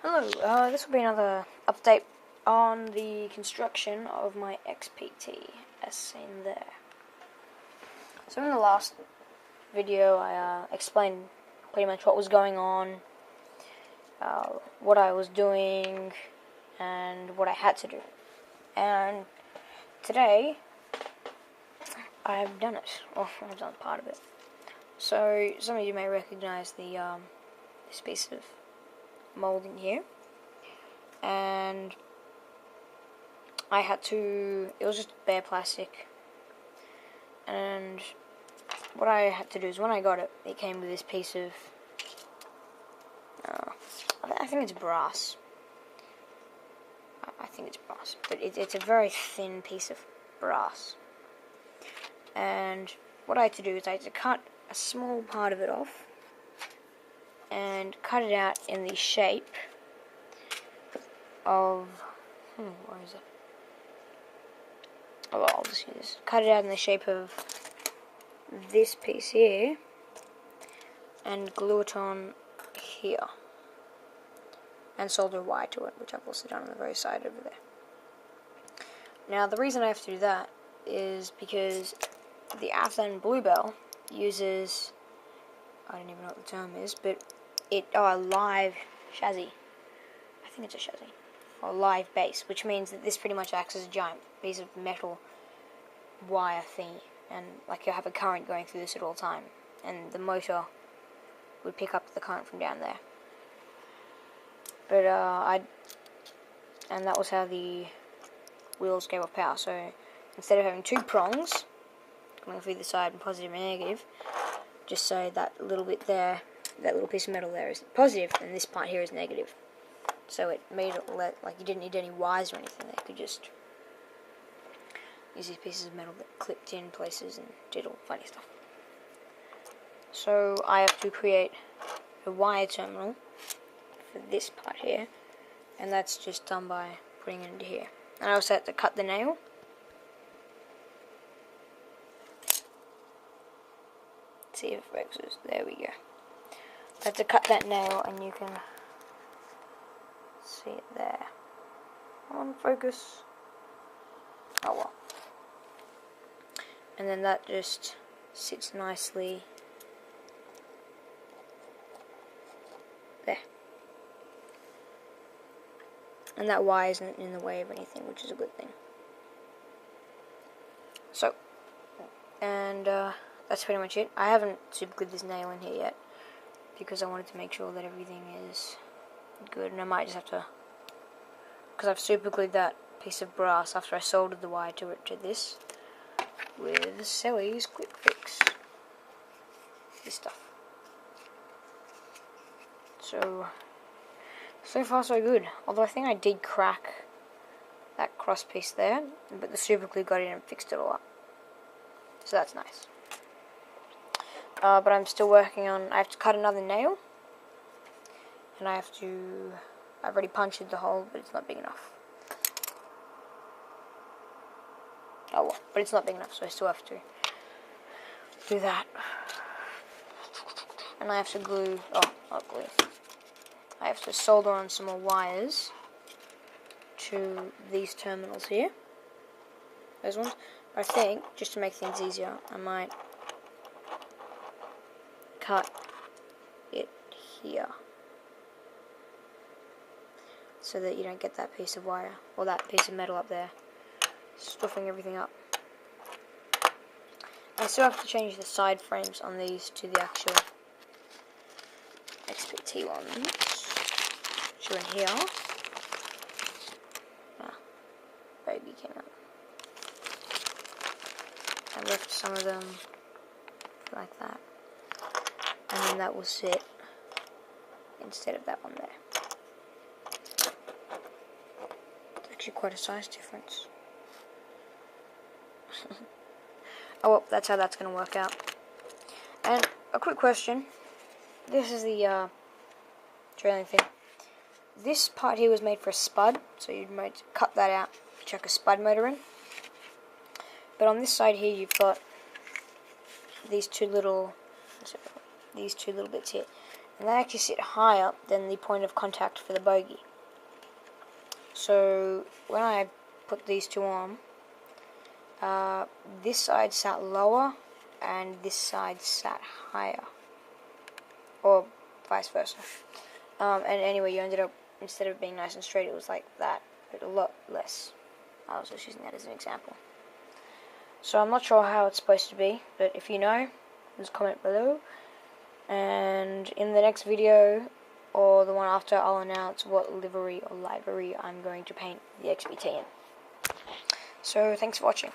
Hello, this will be another update on the construction of my XPT, as seen there. So in the last video I explained pretty much what was going on, what I was doing, and what I had to do. And today, I've done it, or I've done part of it. So some of you may recognize the this piece of molding here, and I had to, it was just bare plastic, and what I had to do is when I got it, it came with this piece of I think it's brass. I think it's brass, but it's a very thin piece of brass. And what I had to do is I had to cut a small part of it off and cut it out in the shape of where is it? Oh, well, I'll just use this. Cut it out in the shape of this piece here and glue it on here and solder a wire to it, which I've also done on the very side over there. Now the reason I have to do that is because the Afghan Bluebell uses, I don't even know what the term is, but a live chassis. I think it's a chassis. Or live base, which means that this pretty much acts as a giant piece of metal wire thingy, and like you have a current going through this at all time, and the motor would pick up the current from down there. But and that was how the wheels gave off power. So instead of having two prongs coming off either side, positive and negative, just so that little bit there, that little piece of metal there is positive, and this part here is negative. So it made it like you didn't need any wires or anything. They could just use these pieces of metal that clipped in places and did all funny stuff. So I have to create a wire terminal for this part here, and that's just done by putting it into here. And I also had to cut the nail. See if it focuses. There we go. I had to cut that nail, and you can see it there. On focus. Oh well. And then that just sits nicely there. And that wire isn't in the way of anything, which is a good thing. So, and that's pretty much it. I haven't super glued this nail in here yet, because I wanted to make sure that everything is good, and I might just have to, because I've super glued that piece of brass after I soldered the wire to it to this with Selly's Quick Fix. This stuff. So far so good. Although I think I did crack that cross piece there, but the super glue got in and fixed it all up. So that's nice. But I'm still working on, I have to cut another nail, and I've already punched the hole, but it's not big enough. Oh well, but it's not big enough, so I still have to do that. And I have to glue, not glue, I have to solder on some more wires to these terminals here. Those ones. But I think, just to make things easier, I might cut it here, so that you don't get that piece of wire, or that piece of metal up there, stuffing everything up. I still have to change the side frames on these to the actual XPT ones, which are in here. Baby came out. I left some of them like that, and then that will sit instead of that one there. It's actually quite a size difference. Oh well, that's how that's going to work out. And a quick question. This is the trailing thing. This part here was made for a spud, so you'd cut that out, chuck a spud motor in. But on this side here, you've got these two little bits here, and they actually sit higher than the point of contact for the bogey. So when I put these two on, this side sat lower and this side sat higher, or vice versa. And anyway, you ended up, instead of being nice and straight, it was like that, but a lot less. I was just using that as an example. So I'm not sure how it's supposed to be, but if you know, just comment below. And in the next video, or the one after, I'll announce what livery or I'm going to paint the XPT in. So thanks for watching.